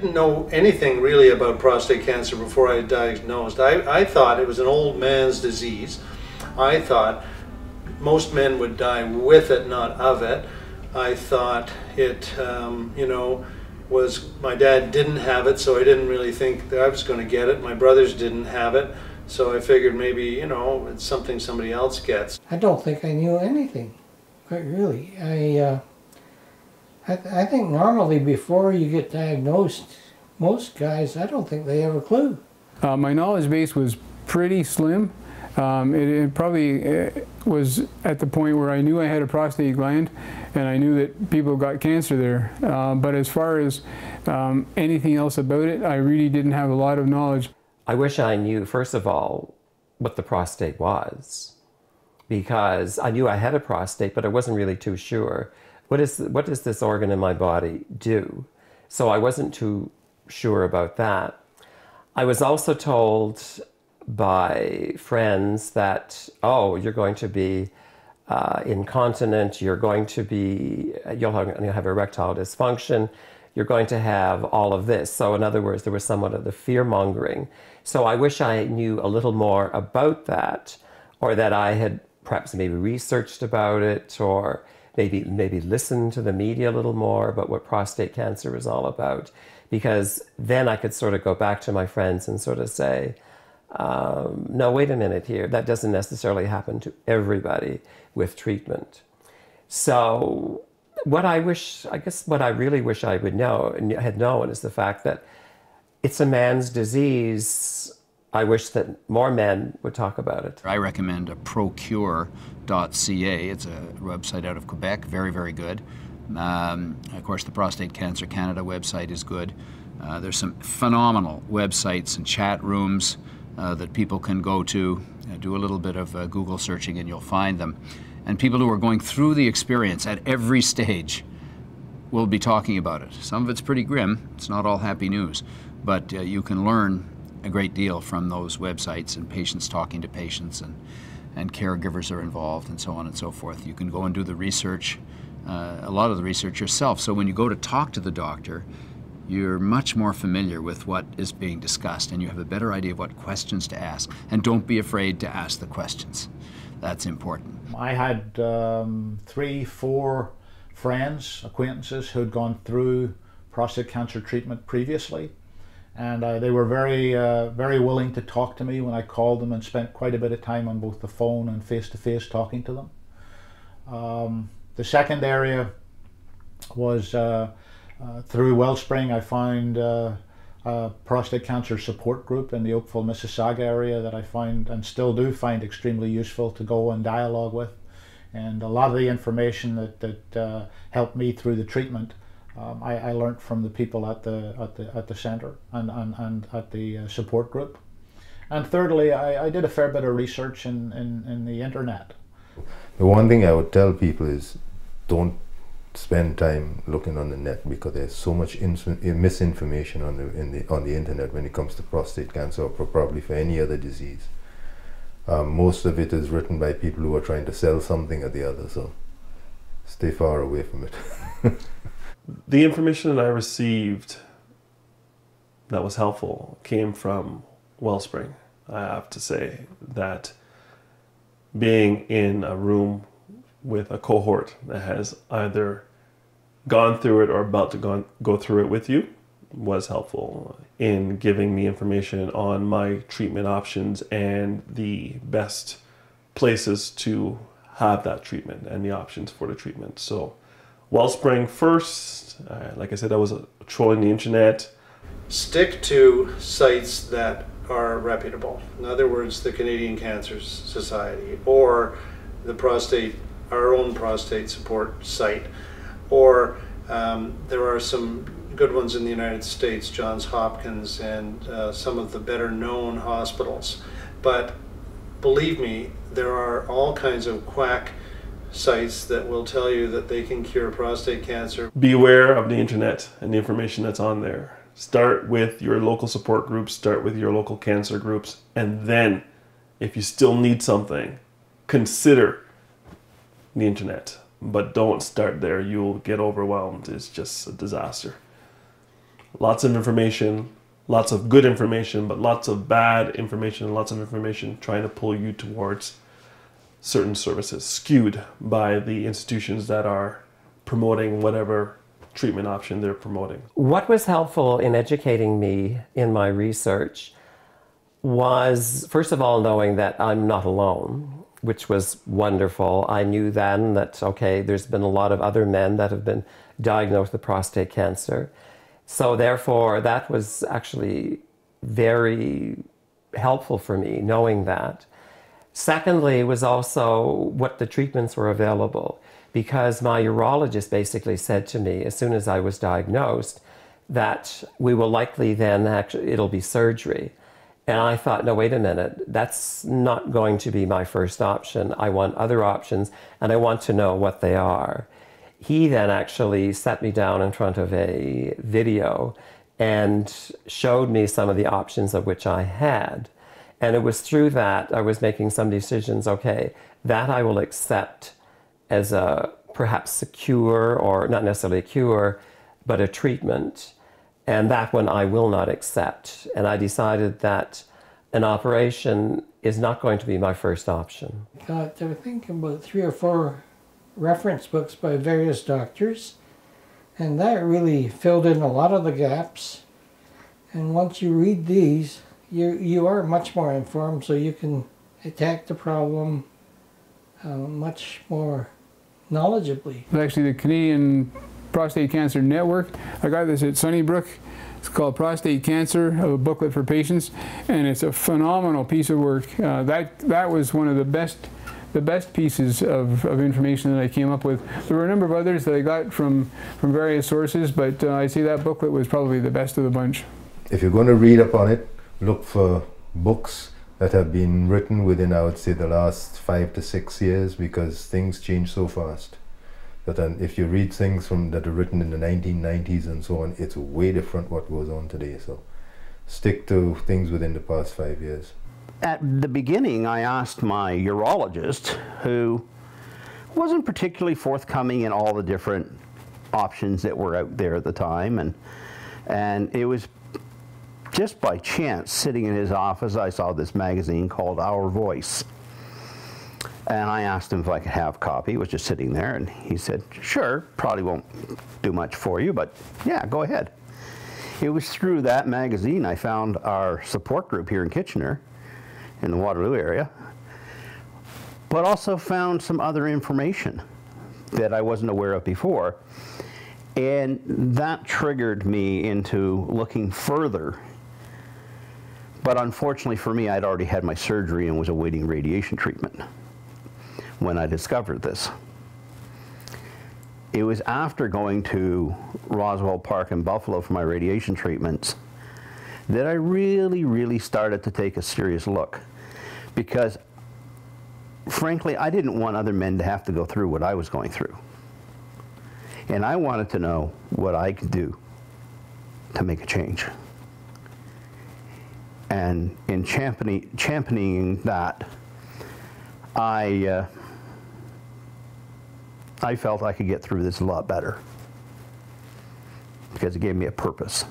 didn't know anything really about prostate cancer before I was diagnosed. I thought it was an old man's disease. I thought most men would die with it, not of it. I thought it, you know, was, my dad didn't have it, so I didn't really think that I was going to get it. My brothers didn't have it, so I figured maybe, you know, it's something somebody else gets. I don't think I knew anything, quite really. I think normally before you get diagnosed, most guys, I don't think they have a clue. My knowledge base was pretty slim. It probably was at the point where I knew I had a prostate gland and I knew that people got cancer there. But as far as anything else about it, I really didn't have a lot of knowledge. I wish I knew, first of all, what the prostate was, because I knew I had a prostate, but I wasn't really too sure. What does this organ in my body do? So I wasn't too sure about that. I was also told by friends that, oh, you're going to be incontinent, you'll have erectile dysfunction, you're going to have all of this. So in other words, there was somewhat of the fear-mongering. So I wish I knew a little more about that, or that I had perhaps maybe researched about it, or maybe listened to the media a little more about what prostate cancer is all about. Because then I could sort of go back to my friends and sort of say, no, wait a minute here, that doesn't necessarily happen to everybody with treatment. So what I really wish I would know and had known is the fact that it's a man's disease. I wish that more men would talk about it. I recommend procure.ca. It's a website out of Quebec, very, very good. Of course, the Prostate Cancer Canada website is good. There's some phenomenal websites and chat rooms that people can go to. Do a little bit of Google searching and you'll find them. And people who are going through the experience at every stage will be talking about it. Some of it's pretty grim. It's not all happy news. But you can learn a great deal from those websites, and patients talking to patients, and caregivers are involved, and so on and so forth. You can go and do the research, a lot of the research yourself. So when you go to talk to the doctor, you're much more familiar with what is being discussed, and you have a better idea of what questions to ask. And don't be afraid to ask the questions. That's important. I had 3, 4 friends, acquaintances who'd gone through prostate cancer treatment previously. And they were very willing to talk to me when I called them, and spent quite a bit of time on both the phone and face-to-face talking to them. The second area was through Wellspring. I found a prostate cancer support group in the Oakville, Mississauga area that I find, and still do find, extremely useful to go and dialogue with. And a lot of the information that helped me through the treatment, I learned from the people at the centre and at the support group. And thirdly, I did a fair bit of research in the internet. The one thing I would tell people is, don't spend time looking on the net, because there's so much misinformation on the internet when it comes to prostate cancer, or probably for any other disease. Most of it is written by people who are trying to sell something or the other, so stay far away from it. The information that I received that was helpful came from Wellspring. I have to say that being in a room with a cohort that has either gone through it or about to go through it with you was helpful in giving me information on my treatment options and the best places to have that treatment and the options for the treatment. So Wellspring first, like I said, I was trolling the internet. Stick to sites that are reputable. In other words, the Canadian Cancer Society, or our own prostate support site, or there are some good ones in the United States, Johns Hopkins, and some of the better known hospitals. But believe me, there are all kinds of quack sites that will tell you that they can cure prostate cancer. Beware of the internet and the information that's on there. Start with your local support groups, start with your local cancer groups, and then if you still need something, consider the internet. But don't start there, you'll get overwhelmed. It's just a disaster. lots of information, lots of good information, but lots of bad information and lots of information trying to pull you towards certain services, skewed by the institutions that are promoting whatever treatment option they're promoting. What was helpful in educating me in my research was, first of all, knowing that I'm not alone, which was wonderful. I knew then that, okay, there's been a lot of other men that have been diagnosed with prostate cancer. So therefore, that was actually very helpful for me, knowing that. Secondly, was also what the treatments were available, because my urologist basically said to me as soon as I was diagnosed that we will likely then it'll be surgery. And I thought, no, wait a minute, that's not going to be my first option. I want other options, and I want to know what they are. He then actually sat me down in front of a video and showed me some of the options of which I had. And it was through that I was making some decisions, okay, that I will accept as a perhaps secure, or not necessarily a cure, but a treatment. And that one I will not accept. And I decided that an operation is not going to be my first option. Got to think about 3 or 4 reference books by various doctors, and that really filled in a lot of the gaps. And once you read these, you are much more informed, so you can attack the problem much more knowledgeably. Actually, the Canadian Prostate Cancer Network, I got this at Sunnybrook. It's called Prostate Cancer, a booklet for patients, and it's a phenomenal piece of work. That was one of the best pieces of information that I came up with. There were a number of others that I got from various sources, but I say that booklet was probably the best of the bunch. If you're going to read up on it, look for books that have been written within, I would say, the last 5 to 6 years, because things change so fast that if you read things that are written in the 1990s and so on, it's way different what goes on today. So stick to things within the past 5 years. At the beginning, I asked my urologist, who wasn't particularly forthcoming in all the different options that were out there at the time, and it was just by chance, sitting in his office, I saw this magazine called Our Voice. And I asked him if I could have a copy. It was just sitting there, and he said, sure, probably won't do much for you, but yeah, go ahead. It was through that magazine I found our support group here in Kitchener, in the Waterloo area, but also found some other information that I wasn't aware of before. And that triggered me into looking further. But unfortunately for me, I'd already had my surgery and was awaiting radiation treatment when I discovered this. It was after going to Roswell Park in Buffalo for my radiation treatments that I really started to take a serious look. Because frankly, I didn't want other men to have to go through what I was going through. And I wanted to know what I could do to make a change. And in championing that, I felt I could get through this a lot better, because it gave me a purpose.